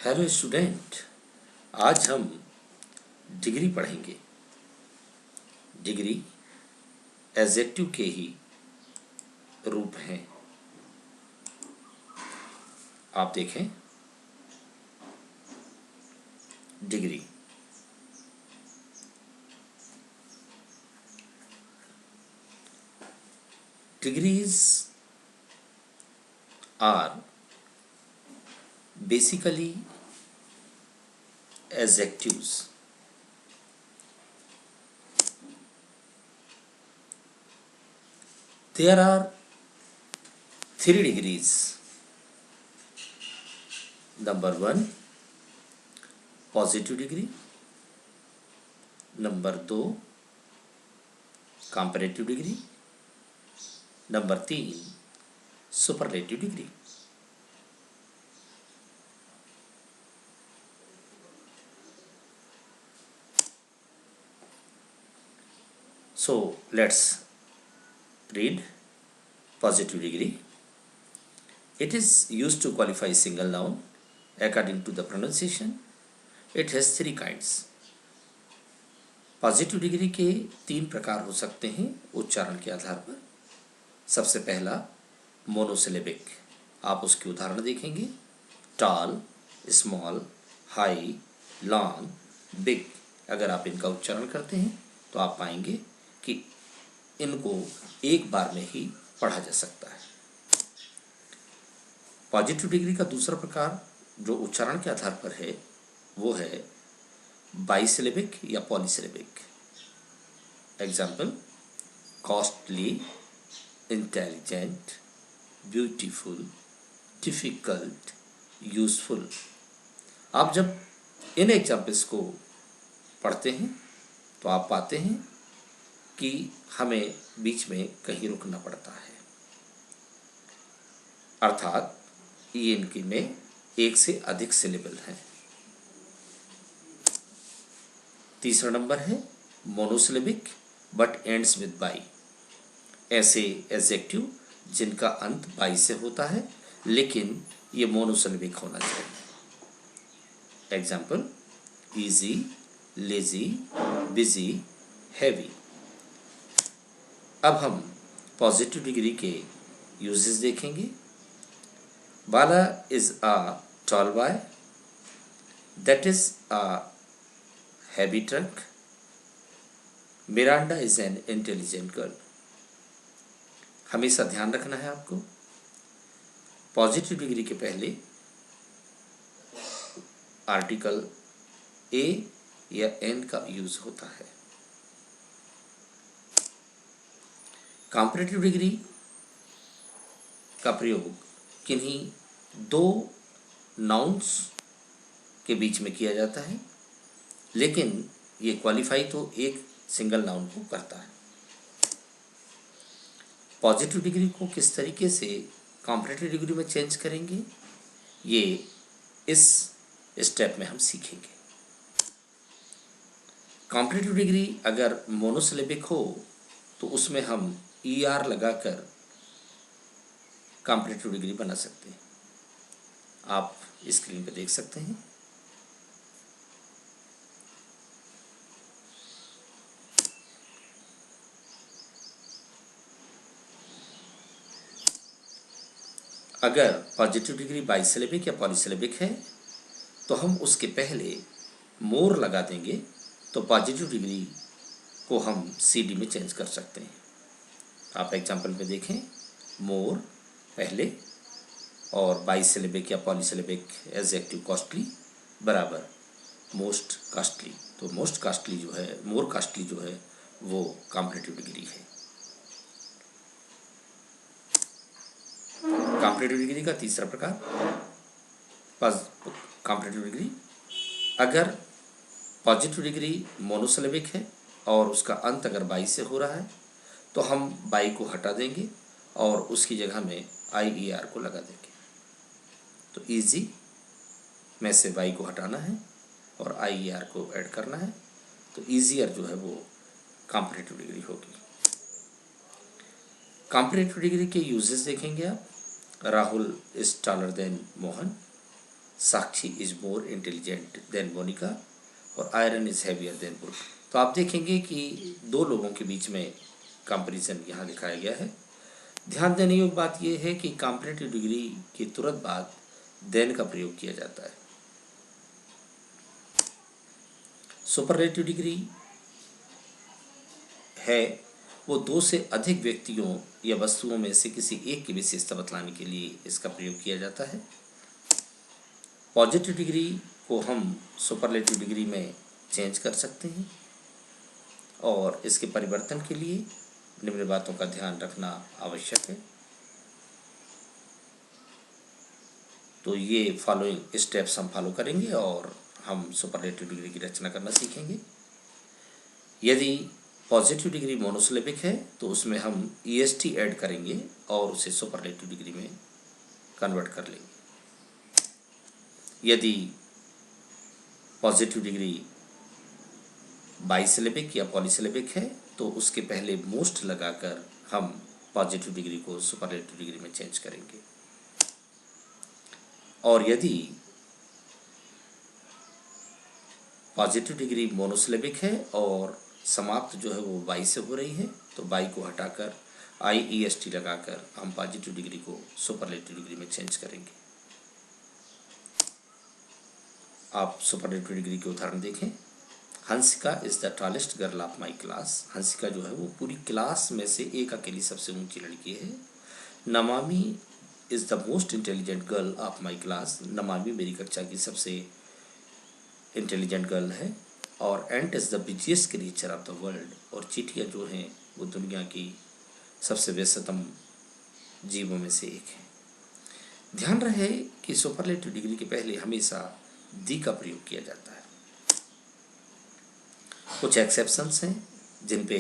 Hello student, आज हम degree पढ़ेंगे। डिग्री एडजेक्टिव के ही रूप हैं। आप देखें, degree degrees are basically adjectives. There are 3 degrees. Number 1 positive degree, number 2 comparative degree, number 3 superlative degree. So let's read positive degree. It is used to qualify single noun according to the pronunciation. It has 3 kinds. Positive degree के 3 प्रकार हो सकते हैं उच्चारण के आधार पर। सबसे पहला मोनोसिलेबिक, आप उसके उदाहरण देखेंगे। Tall, small, high, long, big. अगर आप इनका उच्चारण करते हैं तो आप पाएंगे कि इनको एक बार में ही पढ़ा जा सकता है। पॉजिटिव डिग्री का दूसरा प्रकार जो उच्चारण के आधार पर है वो है बाइसिलेबिक या polysyllabic. Example costly, intelligent, beautiful, difficult, useful. आप जब इन एग्जाम्पल्स को पढ़ते हैं तो आप पाते हैं कि हमें बीच में कहीं रुकना पड़ता है, अर्थात ये इनके में एक से अधिक सिलेबल हैं। तीसरा नंबर है monosyllabic but ends with by. ऐसे एडजेक्टिव जिनका अंत बाई से होता है लेकिन ये मोनोसिलेबिक होना चाहिए। Example easy, lazy, busy, heavy. अब हम पॉजिटिव डिग्री के यूजेस देखेंगे। Bala is a tall boy, that is a heavy truck, Miranda is an intelligent girl. हमेशा ध्यान रखना है आपको, पॉजिटिव डिग्री के पहले आर्टिकल ए या एन का यूज होता है। कंपैरेटिव डिग्री का प्रयोग किन्हीं 2 नाउन्स के बीच में किया जाता है, लेकिन ये क्वालिफाई तो एक सिंगल नाउन को करता है। पॉजिटिव डिग्री को किस तरीके से कंपैरेटिव डिग्री में चेंज करेंगे, ये इस स्टेप में हम सीखेंगे। कंपैरेटिव डिग्री अगर मोनोसिलेबिक हो तो उसमें हम ER लगाकर कंपैरेटिव डिग्री बना सकते हैं। आप स्क्रीन पर देख सकते हैं। अगर पॉजिटिव डिग्री बाइसिलेबिक या पॉलीसिलेबिक है तो हम उसके पहले मोर लगा देंगे तो पॉजिटिव डिग्री को हम CD में चेंज कर सकते हैं। आप एग्जाम्पल में देखें, मोर पहले और बाइसिलेबिक या पॉलीसिलेबिक एडजेक्टिव कॉस्टली बराबर मोस्ट कॉस्टली। तो मोस्ट कॉस्टली जो है, मोर कॉस्टली जो है वो कंपैरेटिव डिग्री है। कंपैरेटिव डिग्री का तीसरा प्रकार कंपैरेटिव डिग्री, अगर पॉजिटिव डिग्री मोनोसिलेबिक है और उसका अंत अगर बाई से हो रहा है तो हम बाई को हटा देंगे और उसकी जगह में IER को लगा देंगे। तो इजी में से बाई को हटाना है और IER को ऐड करना है, तो ईजियर जो है वो कंपैरेटिव डिग्री होगी। कंपैरेटिव डिग्री के यूजेस देखेंगे आप। Rahul is taller than Mohan, Sakshi is more intelligent than Monika और iron is heavier than wood. तो आप देखेंगे कि दो लोगों के बीच में कंपैरिजन यहाँ दिखाया गया है। ध्यान देने योग्य बात यह है कि कॉम्परेटिव डिग्री के तुरंत बाद देन का प्रयोग किया जाता है। सुपरलेटिव डिग्री है वो दो से अधिक व्यक्तियों या वस्तुओं में से किसी एक की विशेषता बतलाने के लिए इसका प्रयोग किया जाता है। पॉजिटिव डिग्री को हम सुपरलेटिव डिग्री में चेंज कर सकते हैं और इसके परिवर्तन के लिए निम्न बातों का ध्यान रखना आवश्यक है। तो ये फॉलोइंग स्टेप्स हम फॉलो करेंगे और हम सुपरलेटिव डिग्री की रचना करना सीखेंगे। यदि पॉजिटिव डिग्री मोनोसिलेबिक है तो उसमें हम ईएसटी ऐड करेंगे और उसे सुपरलेटिव डिग्री में कन्वर्ट कर लेंगे। यदि पॉजिटिव डिग्री बाइसिलेबिक या पॉलीसिलेबिक है तो उसके पहले मोस्ट लगाकर हम पॉजिटिव डिग्री को सुपरलेटिव डिग्री में चेंज करेंगे। और यदि पॉजिटिव डिग्री मोनोसिलेबिक है और समाप्त जो है वो बाई से हो रही है तो बाई को हटाकर IEST लगाकर हम पॉजिटिव डिग्री को सुपरलेटिव डिग्री में चेंज करेंगे। आप सुपरलेटिव डिग्री के उदाहरण देखें। Hansika is the tallest girl of my class. Hansika जो है वो पूरी क्लास में से एक अकेली सबसे ऊंची लड़की है। Namami is the most intelligent girl of my class. Namami मेरी कक्षा की सबसे इंटेलिजेंट गर्ल है। और ant is the busiest creature of the world. और चींटियाँ जो हैं वो दुनिया की सबसे व्यस्ततम जीवों में से एक है। ध्यान रहे कि सुपरलेटिव डिग्री के पहले हमेशा दी का प्रयोग किया जाता है। कुछ एक्सेप्शंस हैं जिन पे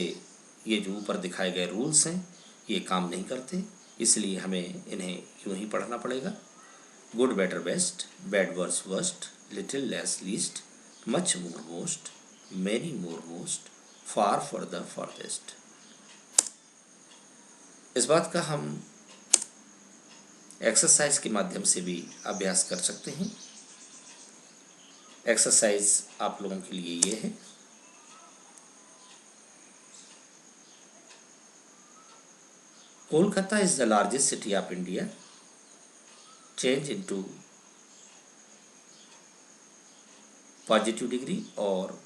ये जो ऊपर दिखाए गए रूल्स हैं ये काम नहीं करते, इसलिए हमें इन्हें यूं ही पढ़ना पड़ेगा। Good better best, bad worse worst, little less least, much more most, many more most, far further farthest. इस बात का हम एक्सरसाइज के माध्यम से भी अभ्यास कर सकते हैं। एक्सरसाइज आप लोगों के लिए ये है। Kolkata is the largest city of India. Change into positive degree और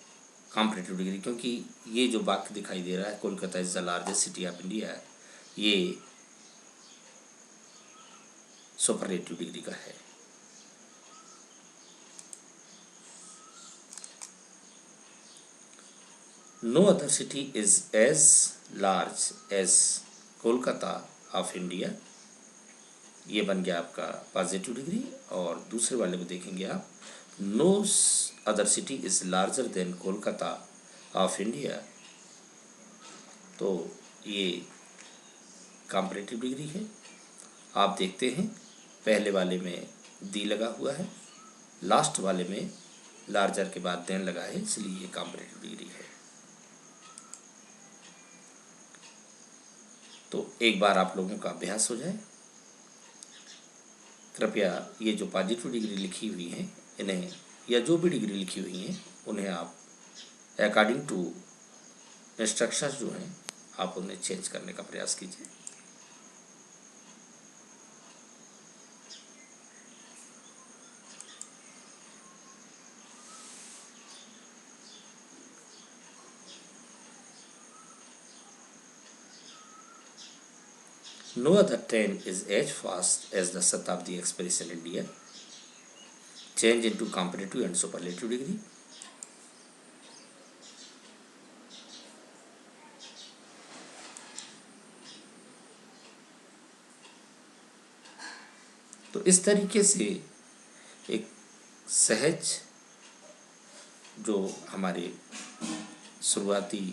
कॉम्परेटिव डिग्री, क्योंकि ये जो वाक्य दिखाई दे रहा है Kolkata is the largest city of India, ये सुपरलेटिव डिग्री का है। No other city is as large as Kolkata of India, ये बन गया आपका पॉजिटिव डिग्री। और दूसरे वाले को देखेंगे आप, no other city is larger than Kolkata of India, तो ये कॉम्परेटिव डिग्री है। आप देखते हैं पहले वाले में दी लगा हुआ है, लास्ट वाले में लार्जर के बाद देन लगा है, इसलिए ये कॉम्परेटिव डिग्री है। तो एक बार आप लोगों का अभ्यास हो जाए। कृपया ये जो पॉजिटिव डिग्री लिखी हुई है इन्हें, या जो भी डिग्री लिखी हुई हैं उन्हें आप अकॉर्डिंग टू इंस्ट्रक्शंस जो हैं आप उन्हें चेंज करने का प्रयास कीजिए। No other train is as fast as the Shatabdi Express in India. Change into comparative and superlative degree. तो इस तरीके से एक सहज जो हमारे शुरुआती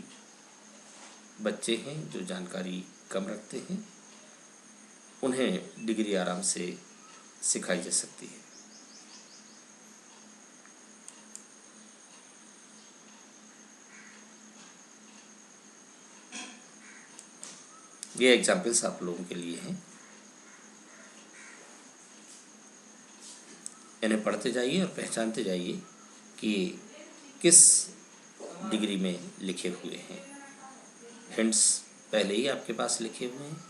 बच्चे हैं जो जानकारी कम रखते हैं उन्हें डिग्री आराम से सिखाई जा सकती है। ये एग्जाम्पल्स आप लोगों के लिए हैं। इन्हें पढ़ते जाइए और पहचानते जाइए कि किस डिग्री में लिखे हुए हैं। हिंट्स पहले ही आपके पास लिखे हुए हैं।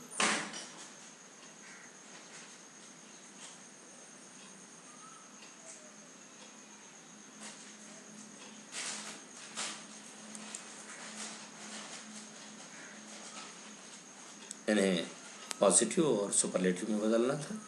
इन्हें पॉजिटिव और सुपरलेटिव में बदलना था।